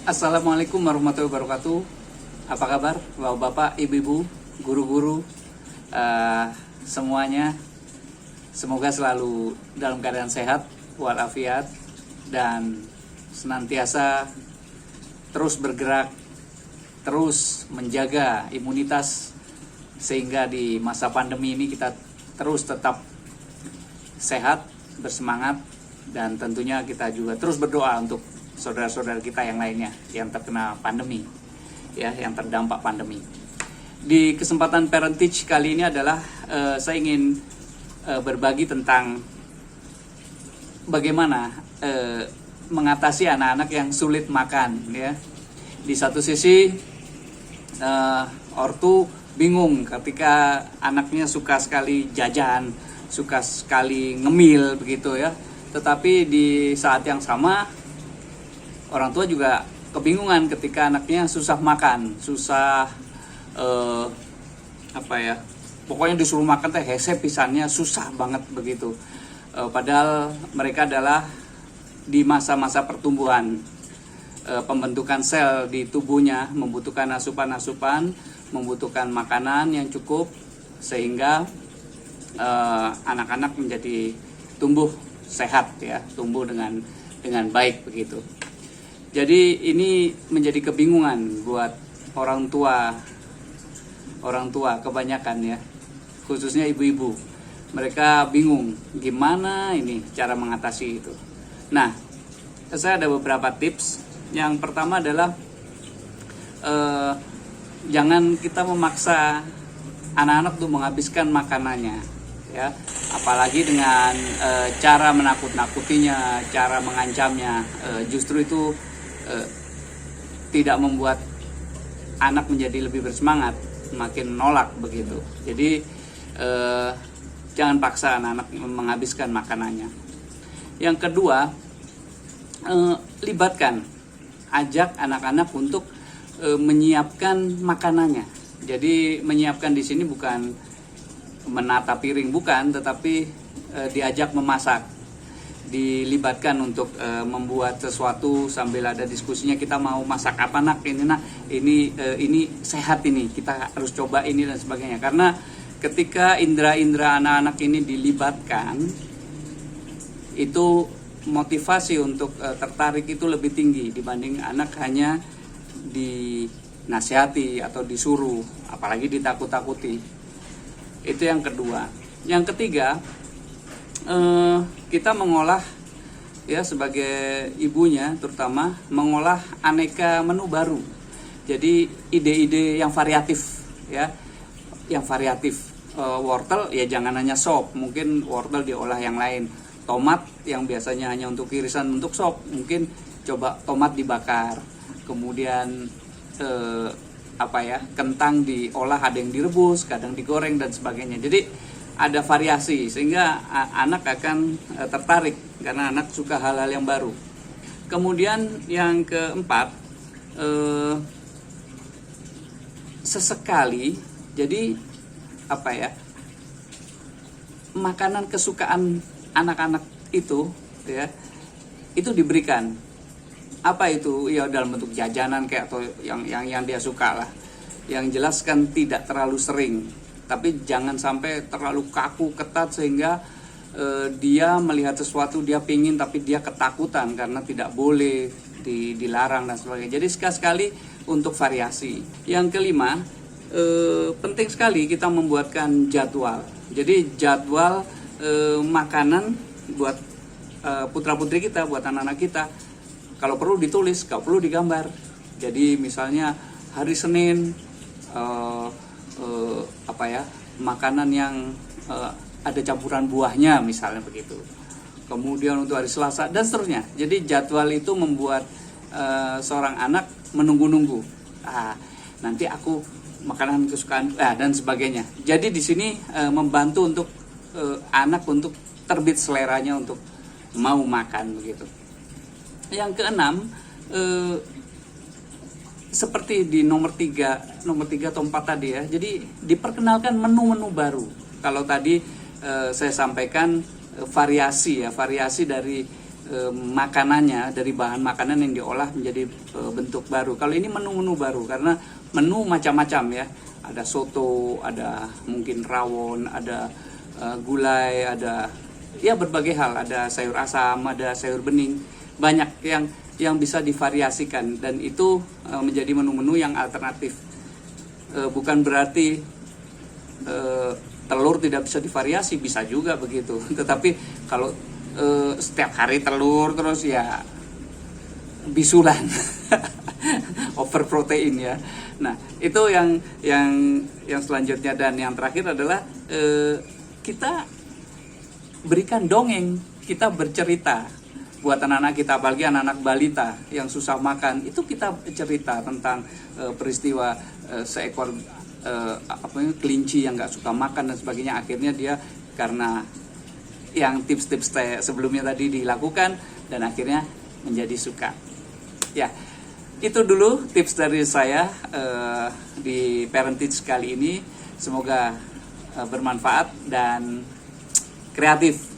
Assalamualaikum warahmatullahi wabarakatuh. Apa kabar bapak-bapak, ibu-ibu, guru-guru, semuanya. Semoga selalu dalam keadaan sehat walafiat dan senantiasa terus bergerak, terus menjaga imunitas sehingga di masa pandemi ini kita terus tetap sehat, bersemangat, dan tentunya kita juga terus berdoa untuk saudara-saudara kita yang lainnya yang terkena pandemi, ya, yang terdampak pandemi. Di kesempatan Parentage kali ini adalah saya ingin berbagi tentang bagaimana mengatasi anak-anak yang sulit makan, ya. Di satu sisi ortu bingung ketika anaknya suka sekali jajan, suka sekali ngemil begitu, ya. Tetapi di saat yang sama orang tua juga kebingungan ketika anaknya susah makan, susah pokoknya disuruh makan teh hese pisannya, susah banget begitu. Padahal mereka adalah di masa-masa pertumbuhan, pembentukan sel di tubuhnya membutuhkan asupan-asupan, membutuhkan makanan yang cukup sehingga anak-anak menjadi tumbuh sehat, ya, tumbuh dengan baik begitu. Jadi ini menjadi kebingungan buat orang tua kebanyakan, ya, khususnya ibu-ibu. Mereka bingung gimana ini cara mengatasi itu. Nah, saya ada beberapa tips. Yang pertama adalah jangan kita memaksa anak-anak untuk menghabiskan makanannya, ya, apalagi dengan cara menakut-nakutinya, cara mengancamnya. Justru itu tidak membuat anak menjadi lebih bersemangat, makin nolak begitu. Jadi jangan paksa anak-anak menghabiskan makanannya. Yang kedua, libatkan, ajak anak-anak untuk menyiapkan makanannya. Jadi menyiapkan di sini bukan menata piring, bukan, tetapi diajak memasak, dilibatkan untuk membuat sesuatu sambil ada diskusinya, kita mau masak apa nak, ini sehat, ini kita harus coba ini dan sebagainya. Karena ketika indera-indera anak-anak ini dilibatkan, itu motivasi untuk tertarik itu lebih tinggi dibanding anak hanya dinasihati atau disuruh, apalagi ditakut-takuti. Itu yang kedua. Yang ketiga, kita mengolah, ya, sebagai ibunya terutama mengolah aneka menu baru. Jadi ide-ide yang variatif, ya, yang variatif. Wortel, ya jangan hanya sop, mungkin wortel diolah yang lain. Tomat yang biasanya hanya untuk irisan untuk sop, mungkin coba tomat dibakar. Kemudian kentang diolah, ada yang direbus, kadang digoreng dan sebagainya. Jadi ada variasi sehingga anak akan tertarik karena anak suka hal-hal yang baru. Kemudian yang keempat, sesekali, jadi makanan kesukaan anak-anak itu, ya, itu diberikan. Apa itu? Ya dalam bentuk jajanan kayak, atau yang dia suka lah. Yang jelas kan tidak terlalu sering, tapi jangan sampai terlalu kaku, ketat sehingga dia melihat sesuatu dia pingin tapi dia ketakutan karena tidak boleh, dilarang dan sebagainya. Jadi sekali-sekali untuk variasi. Yang kelima, penting sekali kita membuatkan jadwal. Jadi jadwal makanan buat putra-putri kita, buat anak-anak kita. Kalau perlu ditulis, kalau perlu digambar. Jadi misalnya hari Senin makanan yang ada campuran buahnya misalnya begitu. Kemudian untuk hari Selasa dan seterusnya. Jadi jadwal itu membuat seorang anak menunggu-nunggu. Nanti aku makanan kesukaan dan sebagainya. Jadi di sini membantu untuk anak untuk terbit seleranya untuk mau makan begitu. Yang keenam, seperti di nomor 3 atau 4 tadi, ya. Jadi diperkenalkan menu-menu baru. Kalau tadi saya sampaikan variasi, ya, variasi dari makanannya dari bahan makanan yang diolah menjadi bentuk baru. Kalau ini menu-menu baru karena menu macam-macam ya. Ada soto, ada mungkin rawon, ada gulai, ada ya berbagai hal, ada sayur asam, ada sayur bening, banyak yang bisa divariasikan dan itu menjadi menu-menu yang alternatif. Bukan berarti telur tidak bisa divariasi, bisa juga begitu. Tetapi kalau setiap hari telur terus ya bisulan, over protein ya. Nah itu yang selanjutnya dan yang terakhir adalah kita berikan dongeng, kita bercerita buat anak-anak kita, apalagi anak-anak balita yang susah makan, itu kita cerita tentang peristiwa seekor kelinci yang nggak suka makan dan sebagainya. Akhirnya dia karena yang tips-tips sebelumnya tadi dilakukan dan akhirnya menjadi suka. Ya, itu dulu tips dari saya di Parentage kali ini. Semoga bermanfaat dan kreatif